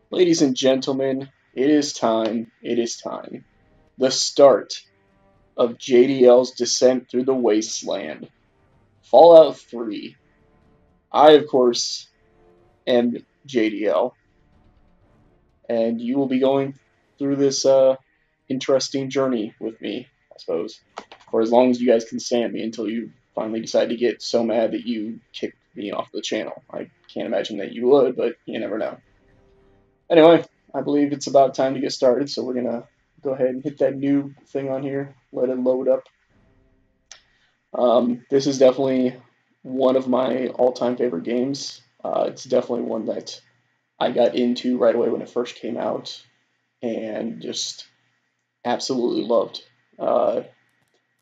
Ladies and gentlemen, it is time. It is time. The start of JDL's descent through the wasteland. Fallout 3. I, of course, am JDL, and you will be going through this interesting journey with me, I suppose, for as long as you guys can stand me until you finally decide to get so mad that you kick me off the channel. I can't imagine that you would, but you never know. Anyway, I believe it's about time to get started, so we're gonna go ahead and hit that new thing on here, let it load up. This is definitely one of my all-time favorite games. It's definitely one that I got into right away when it first came out, and just absolutely loved. Uh,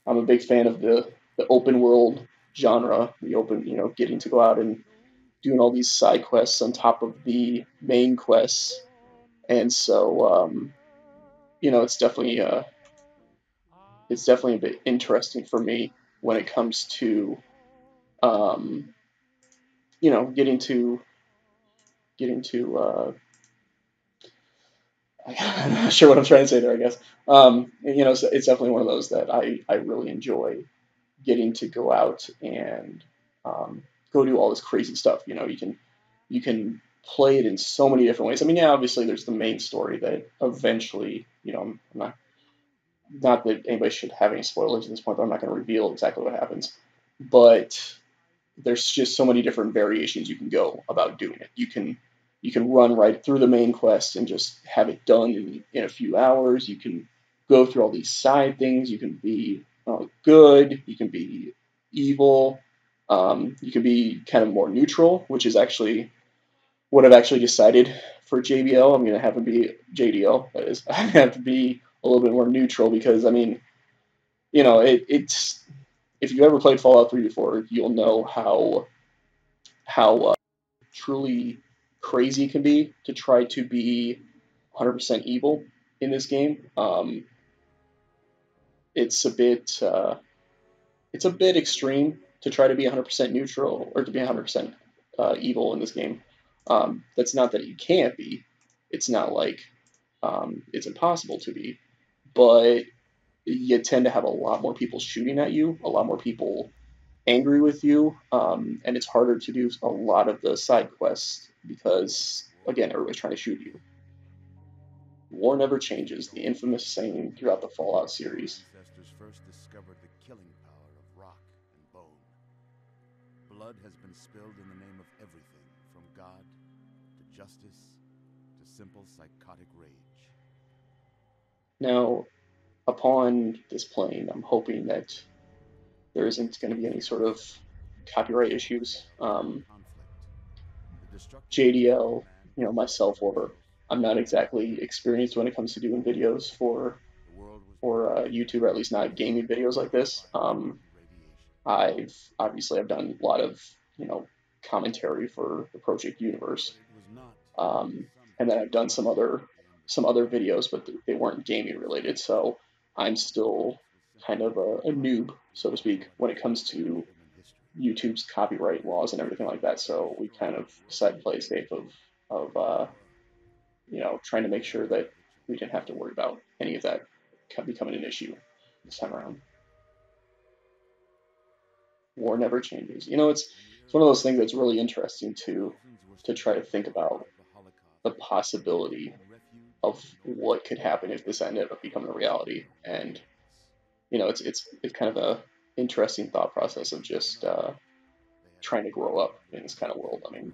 I'm a big fan of the open world genre, the open, getting to go out and doing all these side quests on top of the main quests, and so it's definitely a bit interesting for me when it comes to um, getting to I'm not sure what I'm trying to say there, I guess. It's definitely one of those that I really enjoy getting to go out and go do all this crazy stuff. You can play it in so many different ways. I mean, yeah, obviously there's the main story that eventually, I'm not that anybody should have any spoilers at this point, but I'm not going to reveal exactly what happens. But there's just so many different variations you can go about doing it. You can run right through the main quest and just have it done in a few hours. You can go through all these side things. You can be good. You can be evil. You can be kind of more neutral, which is actually what I've actually decided for JBL. I'm going to have him be JDL. That is, I have to be a little bit more neutral because I mean, it's if you ever played Fallout 3 before, you'll know how truly crazy it can be to try to be 100% evil in this game. It's a bit it's a bit extreme to try to be 100% neutral or to be 100% evil in this game. That's not that you can't be. It's not like it's impossible to be, but you tend to have a lot more people shooting at you, a lot more people angry with you, and it's harder to do a lot of the side quests because, again, everybody's trying to shoot you. War never changes, the infamous saying throughout the Fallout series. Ancestors first discovered the killing power of rock and bone. Blood has been spilled in the name of everything from God to justice to simple psychotic rage. Now, upon this playing, I'm hoping that there isn't going to be any sort of copyright issues. JDL, myself, or I'm not exactly experienced when it comes to doing videos for YouTube, or at least not gaming videos like this. I've done a lot of commentary for the ProJaked universe, um, and then I've done some other videos, but they weren't gaming related. So I'm still kind of a noob, so to speak, when it comes to YouTube's copyright laws and everything like that. So we kind of decided to play it safe of trying to make sure that we didn't have to worry about any of that becoming an issue this time around. War never changes. It's one of those things that's really interesting to try to think about the possibility of what could happen if this ended up becoming a reality. And it's kind of a interesting thought process of just trying to grow up in this kind of world. I mean,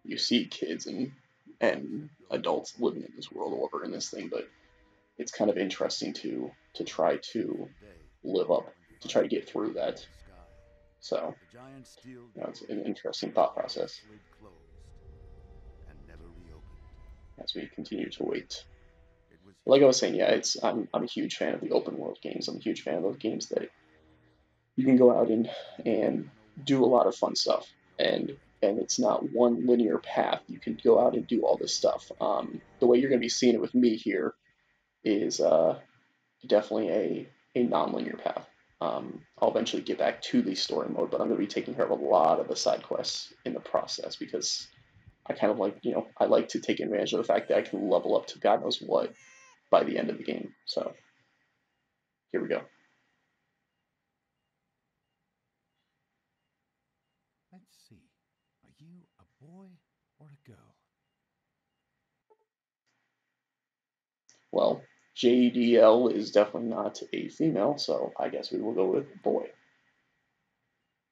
you see kids and adults living in this world over in this thing, but it's kind of interesting to try to live up to try to get through that. So it's an interesting thought process as we continue to wait. Like I was saying, yeah, I'm a huge fan of the open world games. I'm a huge fan of those games that you can go out and do a lot of fun stuff, and it's not one linear path. You can go out and do all this stuff. The way you're going to be seeing it with me here is definitely a non-linear path. I'll eventually get back to the story mode, but I'm going to be taking care of a lot of the side quests in the process because I kind of like, I like to take advantage of the fact that I can level up to God knows what by the end of the game. So here we go. Let's see. Are you a boy or a girl? Well, JDL is definitely not a female, so I guess we will go with boy.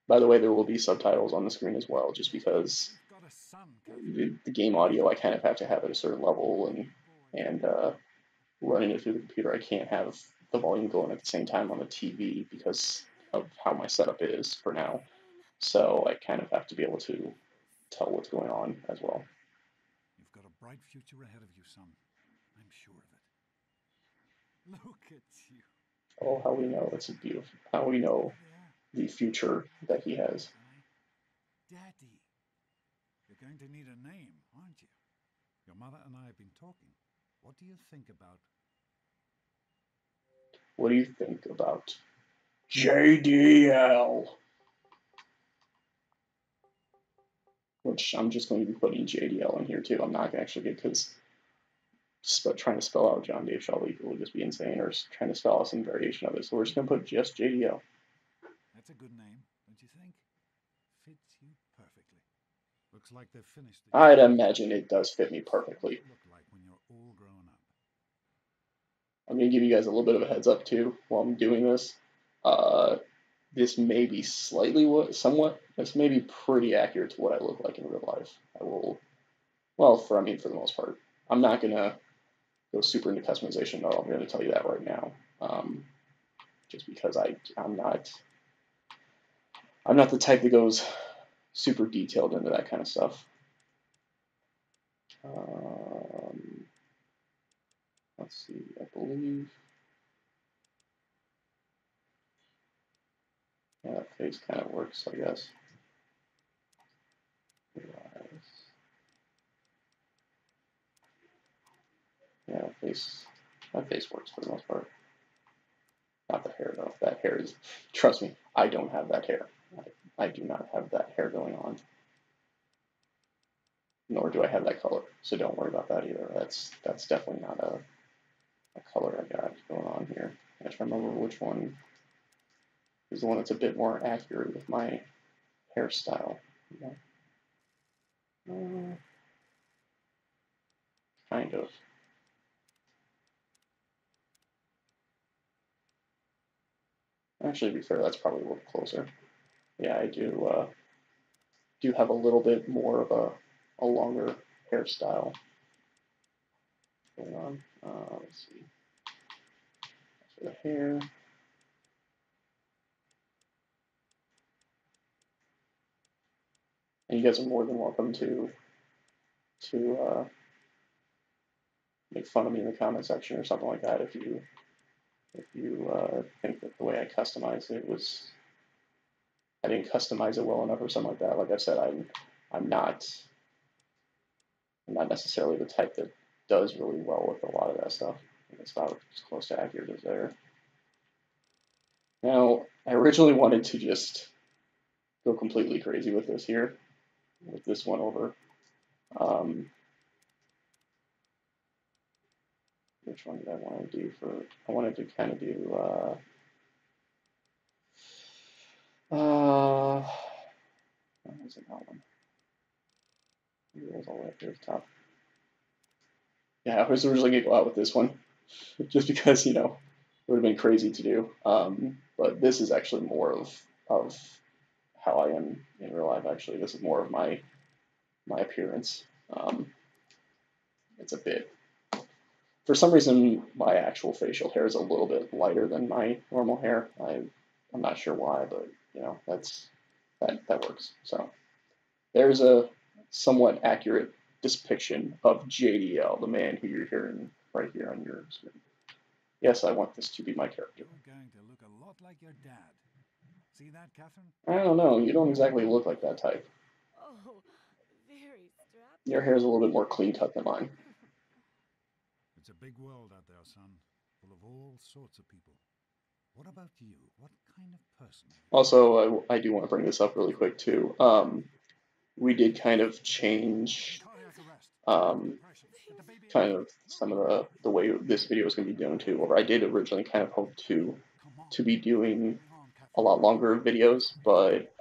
By the way, there will be subtitles on the screen as well, just because You've got a son, Catherine. the game audio I kind of have to have at a certain level, and running it through the computer, I can't have the volume going at the same time on the TV because of how my setup is for now. So I kind of have to be able to tell what's going on as well. You've got a bright future ahead of you, son. I'm sure of it. Look at you. Oh, how we know it's a beautiful. How we know the future that he has. Daddy. You're going to need a name, aren't you? Your mother and I have been talking. What do you think about... What do you think about JDL? Which I'm just going to be putting JDL in here too. I'm not actually good because trying to spell out John Dave Shelby will just be insane, or trying to spell out some variation of it. So we're just going to put just JDL. That's a good name, don't you think? Fits you perfectly. Looks like they've finished it. I'd imagine it does fit me perfectly. Look like when you're all grown up. I'm going to give you guys a little bit of a heads up too while I'm doing this. This may be this may be pretty accurate to what I look like in real life. I will, well, for the most part. I'm not going to go super into customization though. I'm going to tell you that right now. Just because I'm not the type that goes super detailed into that kind of stuff. Let's see, I believe. Yeah, that face kind of works, I guess. Yeah, that face works for the most part. Not the hair though. That hair is, trust me, I don't have that hair. I do not have that hair going on. Nor do I have that color, so don't worry about that either. That's definitely not a color I got going on here. I have to remember which one is the one that's a bit more accurate with my hairstyle. Kind of. Actually, to be fair, that's probably a little closer. Yeah, I do have a little bit more of a longer hairstyle going on. Let's see. For the hair. And you guys are more than welcome to make fun of me in the comment section or something like that if you think that the way I customized it was I didn't customize it well enough or something like that. Like I said, I'm not necessarily the type that does really well with a lot of that stuff. It's about as close to accurate as there. Now, I originally wanted to just go completely crazy with this here, with this one over. Which one did I want to do for? I wanted to kind of do. What was it, that one? Maybe it was all the way up here at the top. Yeah, I was originally gonna go out with this one, just because it would have been crazy to do. But this is actually more of how I am in real life. Actually, this is more of my appearance. It's a bit. For some reason, my actual facial hair is a little bit lighter than my normal hair. I'm not sure why, but that works. So there's a somewhat accurate depiction of JDL, the man who you're hearing right here on your screen. Yes, I want this to be my character. You're going to look a lot like your dad. See that, Catherine? I don't know. You don't exactly look like that type. Oh, very strapped. Your hair is a little bit more clean cut than mine. It's a big world out there, son, full of all sorts of people. What about you? What kind of person are you? Also, I do want to bring this up really quick too. We did kind of change kind of some of the way this video is going to be doing too. Or I did originally kind of hope to be doing a lot longer videos, but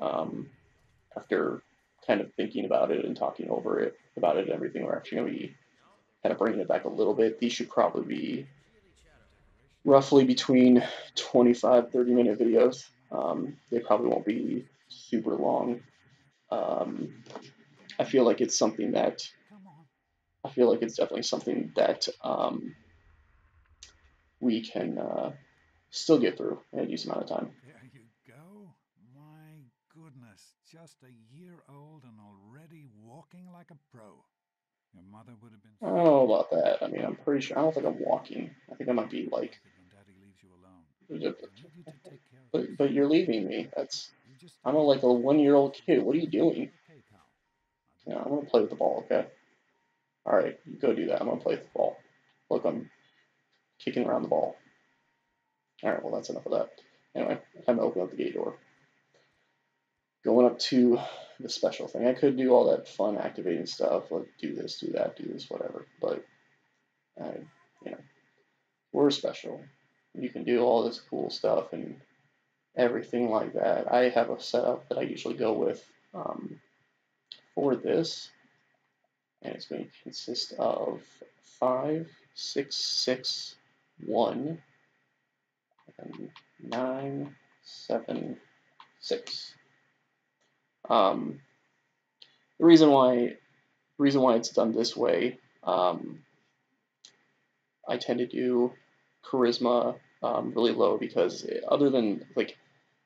after kind of thinking about it and talking over it about it and everything, we're actually going to be kind of bringing it back a little bit. These should probably be roughly between 25, 30-minute videos. They probably won't be super long. I feel like it's something that I feel like it's definitely something that we can still get through in a decent amount of time. There you go. My goodness, just a year old and already walking like a pro. Your mother would have been. I don't know about that. I mean, I'm pretty sure. I don't think I'm walking. I think I might be like. When Daddy leaves you alone. I need you to take care of But you're leaving me. That's. You just I'm like a 1-year-old kid. What are you doing? okay, pal. Yeah, I'm gonna play with the ball. Okay. All right, you go do that. I'm gonna play with the ball. Look, I'm kicking around the ball. All right. Well, that's enough of that. Anyway, time to open up the gate door. Going up to the special thing. I could do all that fun activating stuff, like do this, do that, do this, whatever. But you know, we're special. You can do all this cool stuff and everything like that. I have a setup that I usually go with for this, and it's going to consist of 5, 6, 6, 1, and 9, 7, 6. The reason why it's done this way, I tend to do charisma really low because other than like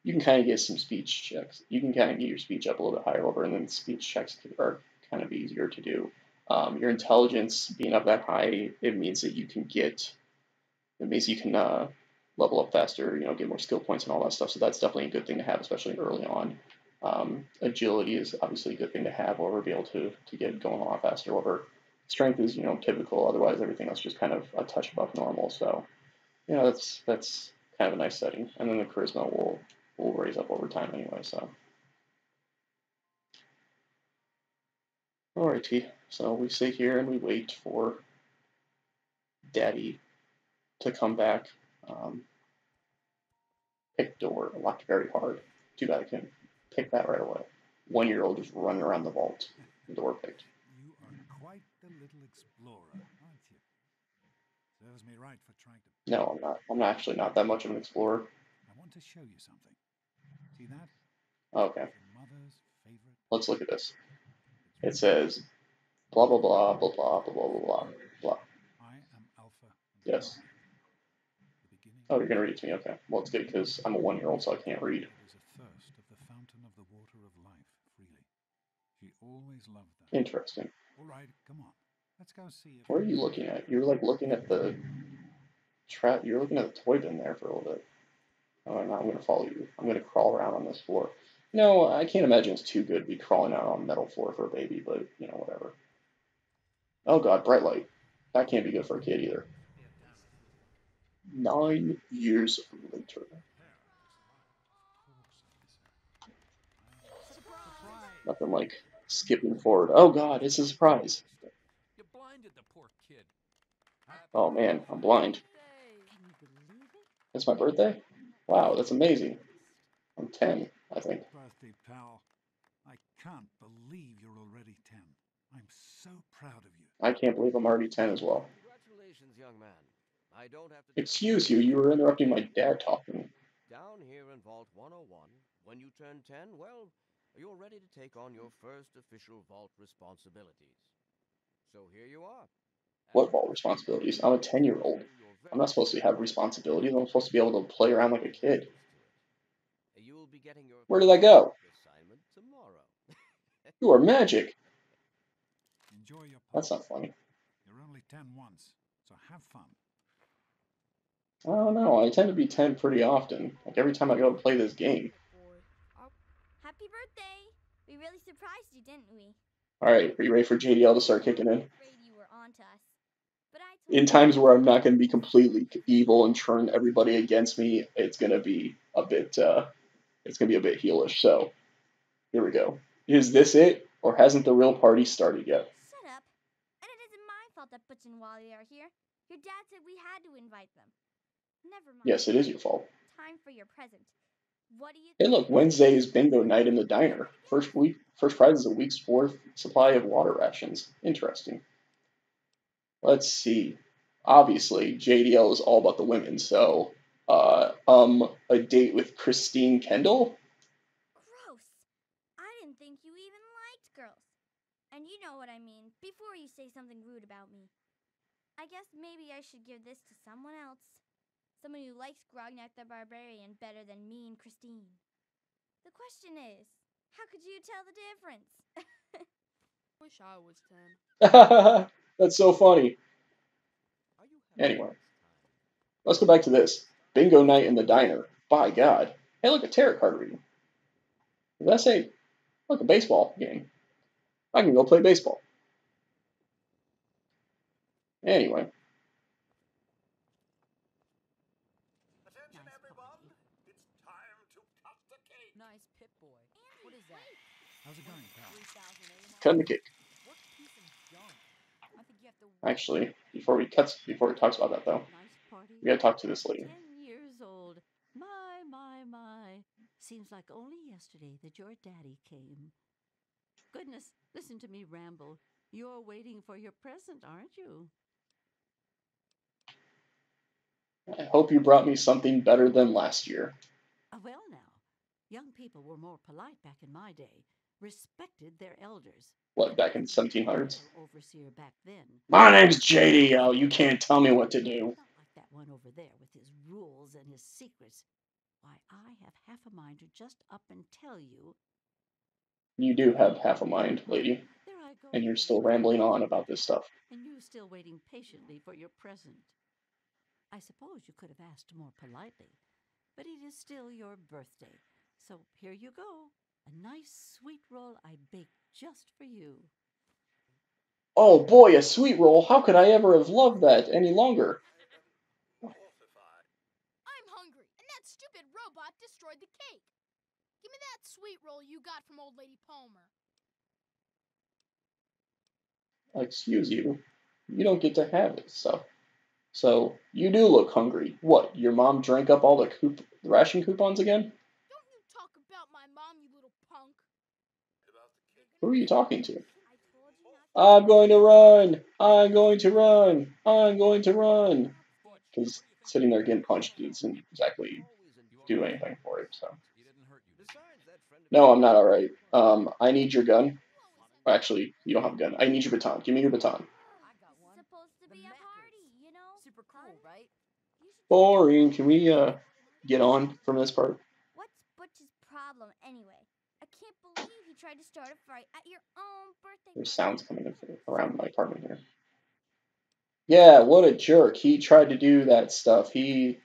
you can kind of get some speech checks. You can kind of get your speech up a little bit higher over, and then speech checks are kind of easier to do. Your intelligence being up that high, it means that you can level up faster, get more skill points and all that stuff. So that's definitely a good thing to have, especially early on. Agility is obviously a good thing to have, or be able to get going a lot faster. Over strength is typical. Otherwise, everything else just kind of a touch above normal. So that's kind of a nice setting. And then the charisma will raise up over time anyway. So alrighty, so we sit here and we wait for Daddy to come back. Pick door, locked very hard. Too bad I couldn't pick that right away. 1-year-old just running around the vault. The door picked. You are quite the little explorer, aren't you? Serves me right for trying to. No, I'm not. I'm actually not that much of an explorer. I want to show you something. See that? Okay. Your mother's favorite. Let's look at this. It says blah blah blah blah blah blah blah blah blah. I am Alpha. Yes. Oh, you're gonna read it to me. Okay. Well, it's good because I'm a 1-year-old, so I can't read. There is a thirst of the fountain of the water of life freely. She always loved that. Interesting. All right, come on. Let's go see if. What are you looking at? You're like looking at the trap. You're looking at the toy bin there for a little bit. Oh, no, I'm gonna follow you. I'm gonna crawl around on this floor. No, I can't imagine it's too good to be crawling out on a metal floor for a baby, but whatever. Oh God, bright light. That can't be good for a kid either. 9 years later. Nothing like skipping forward. Oh God, it's a surprise. You blinded the poor kid. Oh man, I'm blind. Can you believe it? It's my birthday? Wow, that's amazing. I'm 10, I think. Birthday, pal. I can't believe you're already 10. I'm so proud of you. I can't believe I'm already 10 as well. Congratulations, young man. I don't have to. Excuse you, you were interrupting my dad talking. Down here in Vault 101, when you turn 10, well, you're ready to take on your first official Vault responsibilities. So here you are. What vault responsibilities? I'm a 10-year-old. I'm not supposed to have responsibilities. I'm supposed to be able to play around like a kid. You'll be getting your Where did I go? assignment tomorrow. You are magic. Enjoy your. That's not funny. You're only 10 once, so have fun. I don't know. I tend to be 10 pretty often. Like every time I go to play this game. Oh, happy birthday! We really surprised you, didn't we? Alright, are you ready for JDL to start kicking in? Afraid you were onto us. But I told In times where I'm not going to be completely evil and turn everybody against me, it's going to be a bit heelish. So, here we go. Is this it, or hasn't the real party started yet? Shut up. I fault that Butch and Wally are here. Your dad said we had to invite them. Never mind. Yes, it is your fault. Time for your present. What do you Hey, look, Wednesday is bingo night in the diner. First prize is a week's worth supply of water rations. Interesting. Let's see. Obviously, JDL is all about the women, so a date with Christine Kendall? Gross. I didn't think you even liked girls. And you know what I mean, before you say something rude about me. I guess maybe I should give this to someone else. Someone who likes Grognak the Barbarian better than me and Christine. The question is, how could you tell the difference? Wish I was 10. That's so funny. Anyway, let's go back to this. Bingo night in the diner. By God. Hey, look, a tarot card reading. Did that say, look, a baseball game? I can go play baseball. Anyway. Attention, everyone. It's time to cut the cake. Nice Pip Boy. What is that? How's it going, pal? 3,000 AMI? Cutting the cake. What piece of junk? I think you have to. Actually, before he talks about that though, Nice party. we gotta talk to this lady. 10 years old. My. Seems like only yesterday that your daddy came. Goodness, listen to me ramble. You're waiting for your present, aren't you? I hope you brought me something better than last year. Well, now, young people were more polite back in my day, respected their elders. What, back in the 1700s? Overseer back then. My name's JDL. You can't tell me what to do. Not like that one over there with his rules and his secrets. Why, I have half a mind to just up and tell you. You do have half a mind, lady, There I go. and you're still rambling on about this stuff. And you still waiting patiently for your present. I suppose you could have asked more politely, but it is still your birthday. So here you go. A nice sweet roll I baked just for you. Oh boy, a sweet roll. How could I ever have loved that any longer? I'm hungry, and that stupid robot destroyed the cake. Give me that sweet roll you got from old lady Palmer. Excuse you. You don't get to have it, So, you do look hungry. What, your mom drank up all the ration coupons again? Don't you talk about my mom, you little punk. Who are you talking to? I told you not to. I'm going to run! I'm going to run! I'm going to run! Because sitting there getting punched doesn't exactly do anything for it, so. No, I'm not alright. I need your gun. Actually, you don't have a gun. I need your baton. Give me your baton. I got This is one. supposed to The be a Mackers. party, you know? Super cool, Hun? right? You should Boring. Can we, get on from this part? What's Butch's problem anyway? I can't believe he tried to start a fight at your own birthday There's party. sounds coming around my apartment here. Yeah, what a jerk. He tried to do that stuff. He's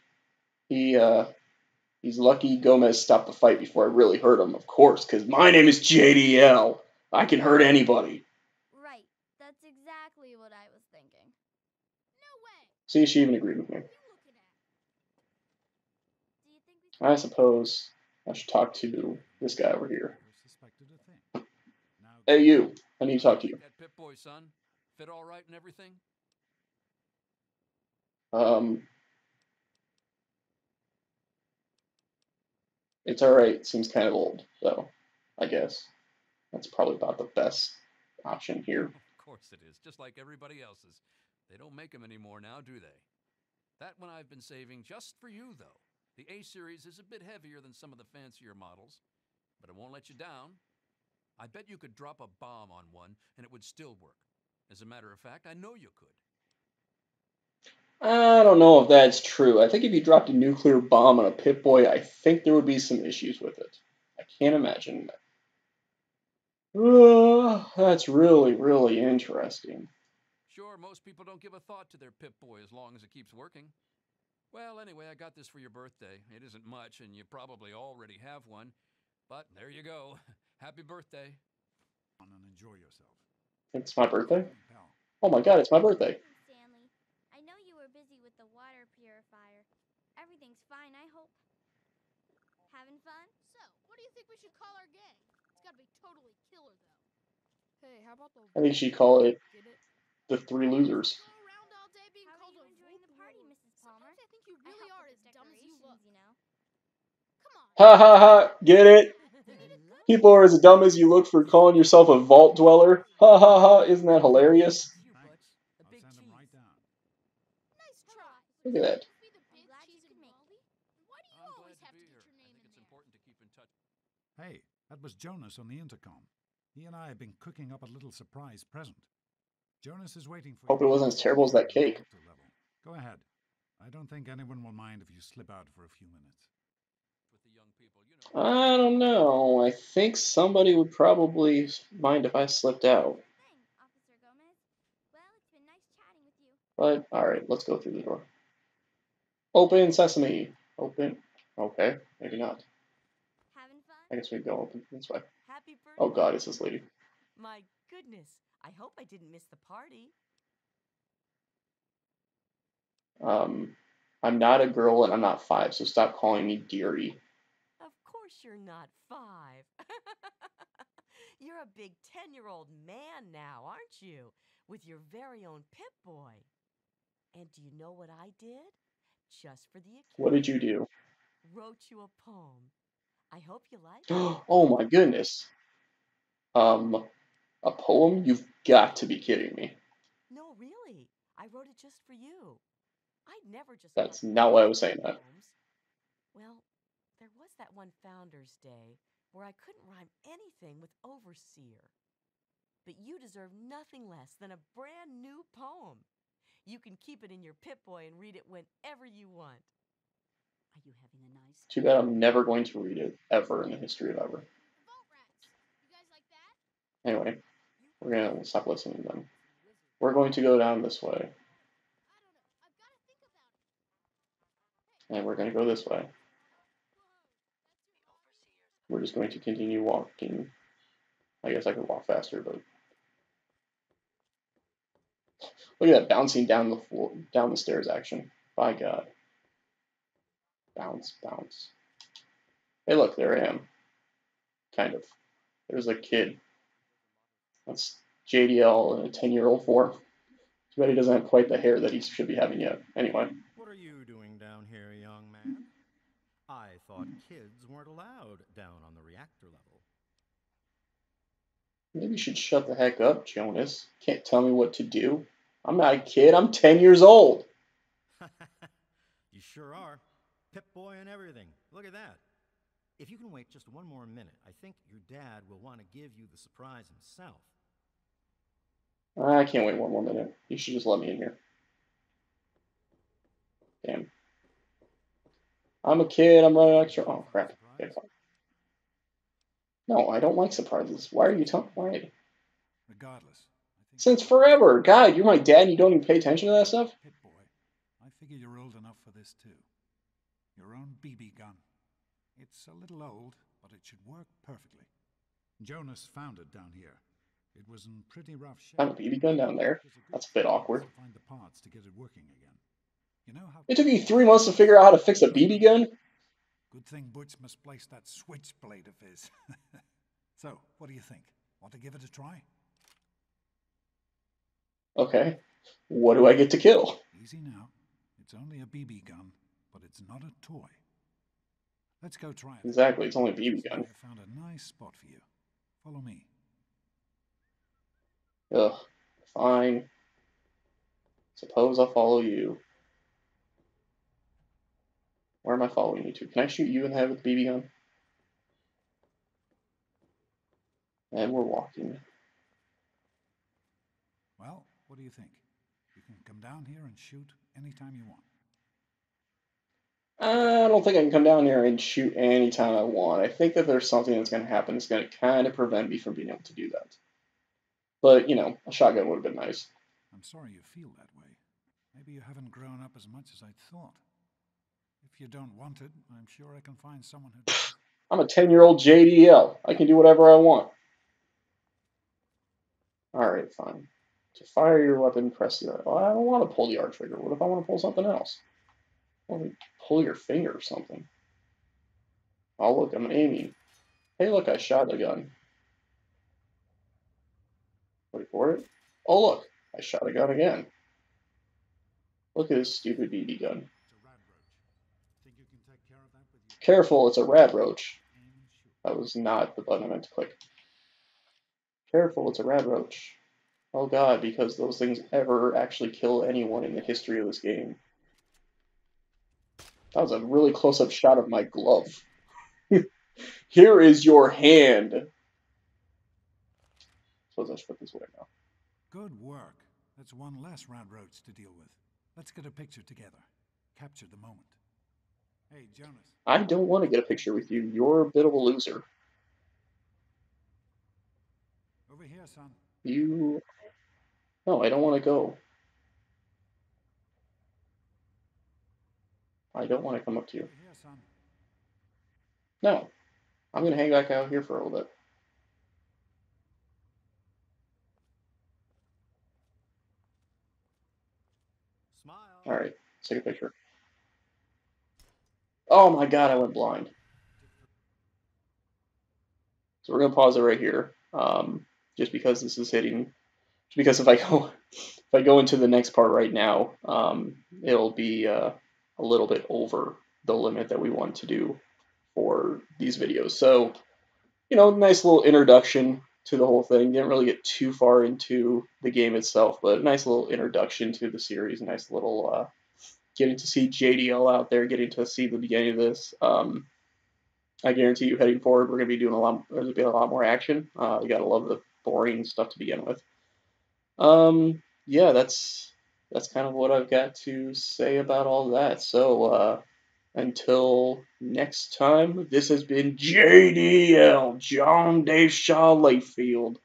lucky Gomez stopped the fight before I really hurt him, of course, because my name is JDL. I can hurt anybody. Right. That's exactly what I was thinking. No way. See, she even agreed with me. What are you looking at? Do you think we I suppose I should talk to this guy over here. Never suspected a thing. Now Hey, you. I need to talk to you. That Pip Boy, son? Fit all right and everything? It's alright. Seems kind of old, though, I guess. That's probably about the best option here. Of course it is, just like everybody else's. They don't make them anymore now, do they? That one I've been saving just for you, though. The A-Series is a bit heavier than some of the fancier models, but it won't let you down. I bet you could drop a bomb on one, and it would still work. As a matter of fact, I know you could. I don't know if that's true. I think if you dropped a nuclear bomb on a Pip-Boy, I think there would be some issues with it. I can't imagine that. That's really, really interesting. Sure, most people don't give a thought to their Pip-Boy as long as it keeps working. Well, anyway, I got this for your birthday. It isn't much, and you probably already have one. But there you go. Happy birthday. on and enjoy yourself. It's my birthday? Hey, pal. Oh my god, it's my birthday. Stanley, I know you were busy with the water purifier. Everything's fine, I hope. Having fun? So, what do you think we should call our gang? It's gotta be totally killer, though. Hey, how about the... I think she'd call it Get it? the three losers. Go around all day being How called are a you enjoying the party, whoop-whoop. Mrs. Palmer? Sometimes I think you I really helped are with as the dumb as you look. decorations, Come on. Ha ha ha! Get it? You need a good People are as dumb as you look for calling yourself a vault dweller. Ha ha ha! Isn't that hilarious? You, Thanks. Butch. A I'll big send them cheese. right down. nice try. Look at that. Must be the I'm big glad cheese you could and make it. Wally? Why do you I'm always glad have to to be get here. your I name think in it's there? important to keep in touch. Hey, that was Jonas on the intercom. He and I have been cooking up a little surprise present. Jonas is waiting for Hope you it wasn't as terrible as that at the cake. reactor level. Go ahead. I don't think anyone will mind if you slip out for a few minutes. With the young people, you know. I don't know. I think somebody would probably mind if I slipped out. Thing, Officer Gomez. Well, it's been nice chatting with you. But alright, let's go through the door. Open sesame. Open. Okay, maybe not. Having fun? I guess we go open this way. Happy birthday. Oh god, it's this lady. My goodness. I hope I didn't miss the party. I'm not a girl and I'm not 5, so stop calling me dearie. Of course you're not 5. You're a big 10-year-old man now, aren't you? With your very own Pip-Boy. And do you know what I did? Just for the occasion. What did you do? Wrote you a poem. I hope you like it. Oh my goodness. A poem? You've got to be kidding me. No, really. I wrote it just for you. I'd never just That's write not why I was saying that. poems. Well, there was that one Founder's Day where I couldn't rhyme anything with overseer. But you deserve nothing less than a brand new poem. You can keep it in your Pip-Boy and read it whenever you want. Are you having a nice Too bad I'm never going to read it ever in the history of ever. The vault rats. You guys like that? Anyway, we're gonna stop listening to them. We're going to go down this way, I don't know. I've got to think about it. and we're going to go this way. Whoa. That's your hobby? We're just going to continue walking. I guess I could walk faster, but look at that bouncing down the floor, down the stairs action. By God. Bounce, bounce. Hey, look, there I am. Kind of. There's a kid. That's JDL in a 10-year-old form. Too bad he doesn't have quite the hair that he should be having yet. Anyway. What are you doing down here, young man? I thought kids weren't allowed down on the reactor level. Maybe you should shut the heck up, Jonas. Can't tell me what to do. I'm not a kid. I'm 10 years old. You sure are. Pip-Boy and everything. Look at that. If you can wait just one more minute, I think your dad will want to give you the surprise himself. I can't wait one more minute. You should just let me in here. Damn. I'm a kid. I'm running extra. Oh, crap. Okay, fine. No, I don't like surprises. Why are you telling me? Why? Regardless, I think Since forever. God, you're my dad and you don't even pay attention to that stuff? Pip-Boy, I figure you're old enough for this too. Your own BB gun. It's a little old, but it should work perfectly. Jonas found it down here. It was in pretty rough shape. Found a BB gun down there? That's a bit awkward. To find the parts to get it working again. You know how It took you 3 months to figure out how to fix a BB gun? Good thing Butch misplaced that switchblade of his. So, what do you think? Want to give it a try? Okay. What do I get to kill? Easy now. It's only a BB gun, but it's not a toy. Let's go try it. Exactly, it's only a BB gun. I found a nice spot for you. Follow me. Ugh. Fine. Suppose I'll follow you. Where am I following you to? Can I shoot you in the head with the BB gun? And we're walking. Well, what do you think? You can come down here and shoot anytime you want. I don't think I can come down here and shoot anytime I want. I think that there's something that's going to happen that's going to kind of prevent me from being able to do that. But, you know, a shotgun would have been nice. I'm sorry you feel that way. Maybe you haven't grown up as much as I'd thought. If you don't want it, I'm sure I can find someone who does. I'm a 10-year-old JDL. I can do whatever I want. Alright, fine. To fire your weapon, press the R. Well, I don't want to pull the R trigger. What if I want to pull something else? Well, pull your finger or something. Oh, look, I'm aiming. Hey, look, I shot a gun. Wait for it. Oh, look. I shot a gun again. Look at this stupid BB gun. Careful, it's a rad roach. That was not the button I meant to click. Careful, it's a rad roach. Oh god, because those things ever actually kill anyone in the history of this game. That was a really close-up shot of my glove. Here is your hand. Suppose I should put this away now. Good work. That's one less rad roach to deal with. Let's get a picture together. Capture the moment. Hey, Jonas. I don't want to get a picture with you. You're a bit of a loser. Over here, son. You... No, I don't want to go. I don't want to come up to you. Over here, son. No. I'm going to hang back out here for a little bit. Smile. Alright, let's take a picture. Oh my god, I went blind. So we're going to pause it right here. Just because this is hitting... Just because if I go into the next part right now, it'll be a little bit over the limit that we want to do for these videos. So, you know, nice little introduction to the whole thing. Didn't really get too far into the game itself, but a nice little introduction to the series. Nice little getting to see JDL out there, getting to see the beginning of this. I guarantee you, heading forward, we're going to be doing there's going to be a lot more action. You got to love the boring stuff to begin with. Yeah, that's kind of what I've got to say about all that. So, until next time, this has been JDL, John Deshaw Layfield,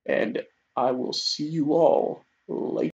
and I will see you all later.